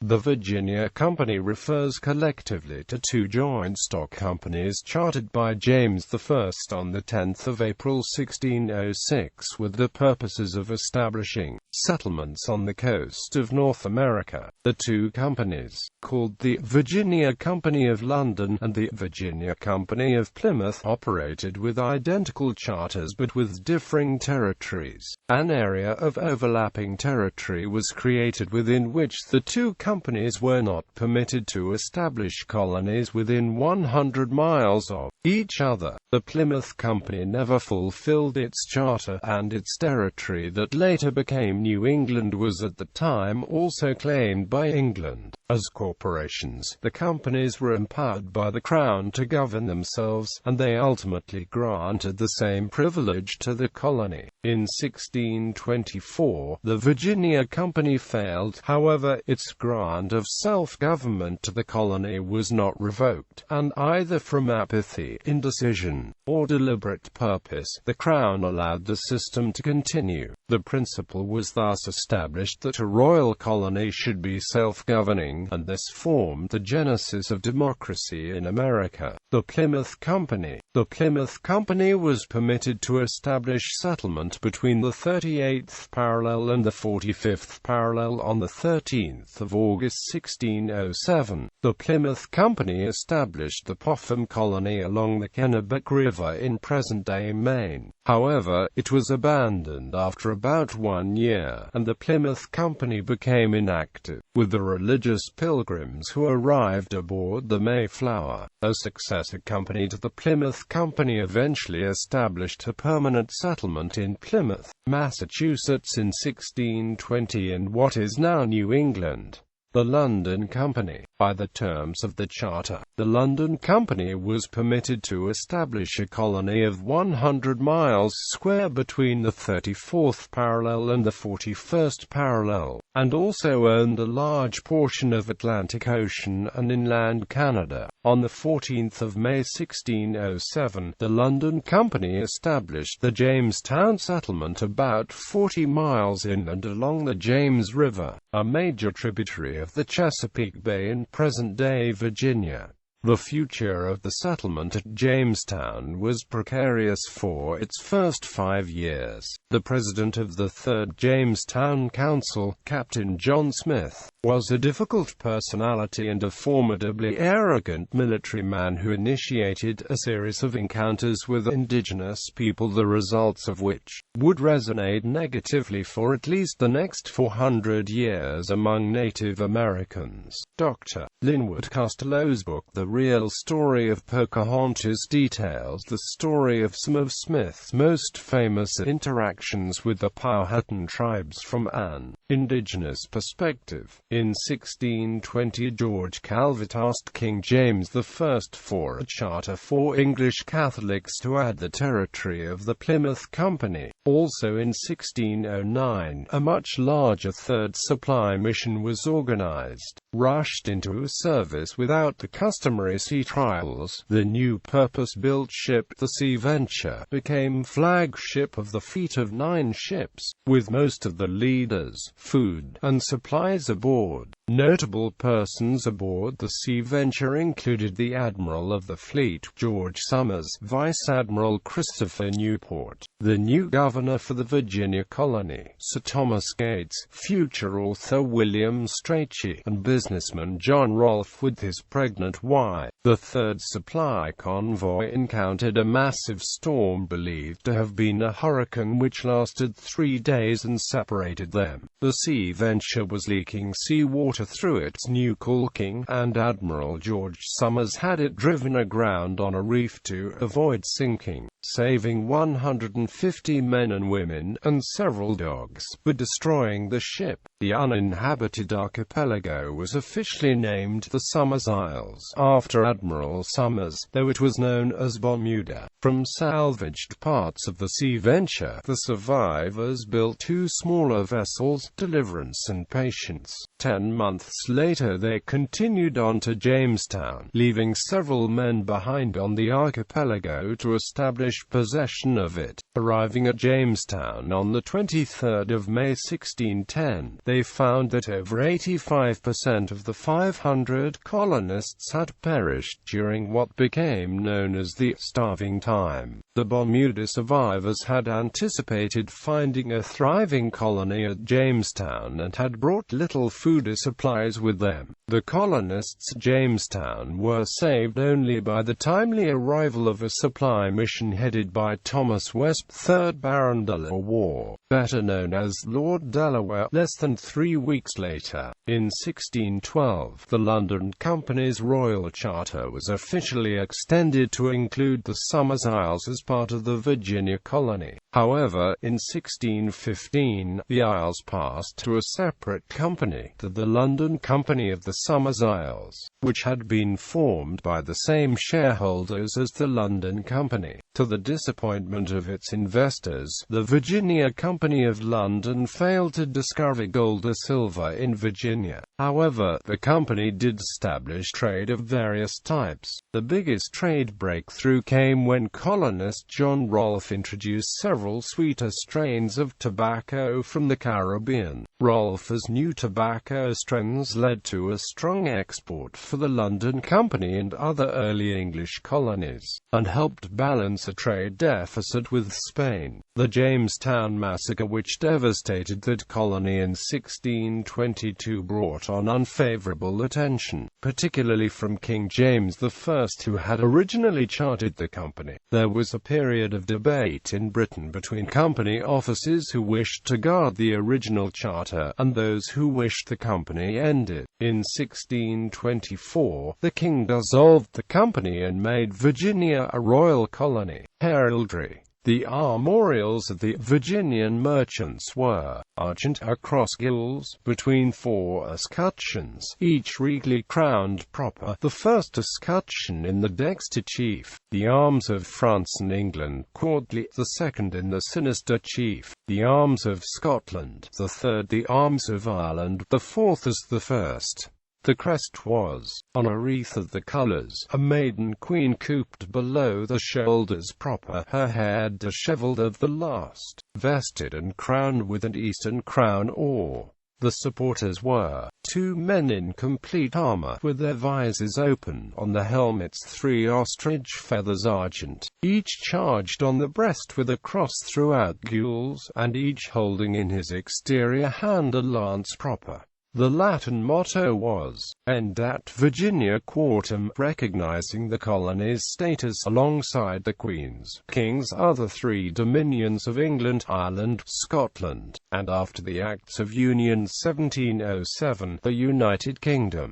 The Virginia Company refers collectively to two joint stock companies chartered by James I on 10 April 1606 with the purposes of establishing settlements on the coast of North America. The two companies, called the Virginia Company of London and the Virginia Company of Plymouth, operated with identical charters but with differing territories. An area of overlapping territory was created within which the two companies were not permitted to establish colonies within 100 miles of each other. The Plymouth Company never fulfilled its charter, and its territory that later became New England was at the time also claimed by England. As corporations, the companies were empowered by the Crown to govern themselves, and they ultimately granted the same privilege to the colony. In 1624, the Virginia Company failed. However, its grant of self-government to the colony was not revoked, and either from apathy, indecision, or deliberate purpose, the Crown allowed the system to continue. The principle was thus established that a royal colony should be self-governing, and this formed the genesis of democracy in America. The Plymouth Company. The Plymouth Company was permitted to establish settlement between the 38th parallel and the 45th parallel on the 13th of August 1607. The Plymouth Company established the Popham Colony along the Kennebec River in present-day Maine. However, it was abandoned after about 1 year, and the Plymouth Company became inactive. With the religious pilgrims who arrived aboard the Mayflower, a successor company to the Plymouth Company eventually established a permanent settlement in Plymouth, Massachusetts in 1620 in what is now New England. The London Company. By the terms of the charter, the London Company was permitted to establish a colony of 100 miles square between the 34th parallel and the 41st parallel, and also owned a large portion of Atlantic Ocean and inland Canada. On the 14th of May 1607, the London Company established the Jamestown settlement about 40 miles inland along the James River, a major tributary of the Chesapeake Bay in present-day Virginia. The future of the settlement at Jamestown was precarious for its first 5 years. The president of the Third Jamestown Council, Captain John Smith, was a difficult personality and a formidably arrogant military man who initiated a series of encounters with indigenous people, the results of which would resonate negatively for at least the next 400 years among Native Americans. Dr. Linwood Costello's book The Real Story of Pocahontas details the story of some of Smith's most famous interactions with the Powhatan tribes from an indigenous perspective. In 1620, George Calvert asked King James I for a charter for English Catholics to add the territory of the Plymouth Company. Also in 1609, a much larger third supply mission was organized, rushed into service without the customary sea trials. The new purpose-built ship, the Sea Venture, became flagship of the fleet of 9 ships, with most of the leaders, food, and supplies aboard. Notable persons aboard the Sea Venture included the Admiral of the fleet, George Somers, Vice Admiral Christopher Newport, the new governor for the Virginia colony, Sir Thomas Gates, future author William Strachey, and businessman John Rolfe with his pregnant wife. The third supply convoy encountered a massive storm believed to have been a hurricane which lasted 3 days and separated them. The Sea Venture was leaking seawater through its new caulking, and Admiral George Somers had it driven aground on a reef to avoid sinking, saving 150 men and women and several dogs, but destroying the ship. The uninhabited archipelago was officially named the Somers Isles, after Admiral Somers, though it was known as Bermuda. From salvaged parts of the Sea Venture, the survivors built 2 smaller vessels, Deliverance and Patience. 10 months months later they continued on to Jamestown, leaving several men behind on the archipelago to establish possession of it. Arriving at Jamestown on the 23rd of May 1610, they found that over 85% of the 500 colonists had perished during what became known as the starving time. The Bermuda survivors had anticipated finding a thriving colony at Jamestown and had brought little food supplies with them. The colonists at Jamestown were saved only by the timely arrival of a supply mission headed by Thomas West, 3rd Baron Delaware, better known as Lord Delaware. Less than 3 weeks later, in 1612, the London Company's Royal Charter was officially extended to include the Somers Isles as part of the Virginia colony. However, in 1615, the Isles passed to a separate company, the London Company of the Somers Isles, which had been formed by the same shareholders as the London Company. To the disappointment of its investors, the Virginia Company of London failed to discover gold or silver in Virginia. However, the company did establish trade of various types. The biggest trade breakthrough came when colonist John Rolfe introduced several sweeter strains of tobacco from the Caribbean. Rolfe's new tobacco strains led to a strong export for the London Company and other early English colonies, and helped balance a trade deficit with Spain. The Jamestown Massacre, which devastated that colony in 1622, brought on unfavorable attention, particularly from King James I, who had originally chartered the company. There was a period of debate in Britain between company officers who wished to guard the original charter and those who wished the company ended. In 1624, the king dissolved the company and made Virginia a royal colony. Heraldry. The armorials of the Virginian merchants were argent across gills, between 4 escutcheons, each regally crowned proper, the first escutcheon in the dexter chief, the arms of France and England courtly, the second in the sinister chief, the arms of Scotland, the third the arms of Ireland, the fourth as the first. The crest was, on a wreath of the colours, a maiden queen cooped below the shoulders proper, her hair dishevelled of the last, vested and crowned with an eastern crown or. The supporters were 2 men in complete armour, with their visors open, on the helmets 3 ostrich feathers argent, each charged on the breast with a cross throughout gules, and each holding in his exterior hand a lance proper. The Latin motto was, Endat Virginia Quartum, recognizing the colony's status alongside the Queen's, King's other 3 dominions of England, Ireland, Scotland, and after the Acts of Union 1707, the United Kingdom.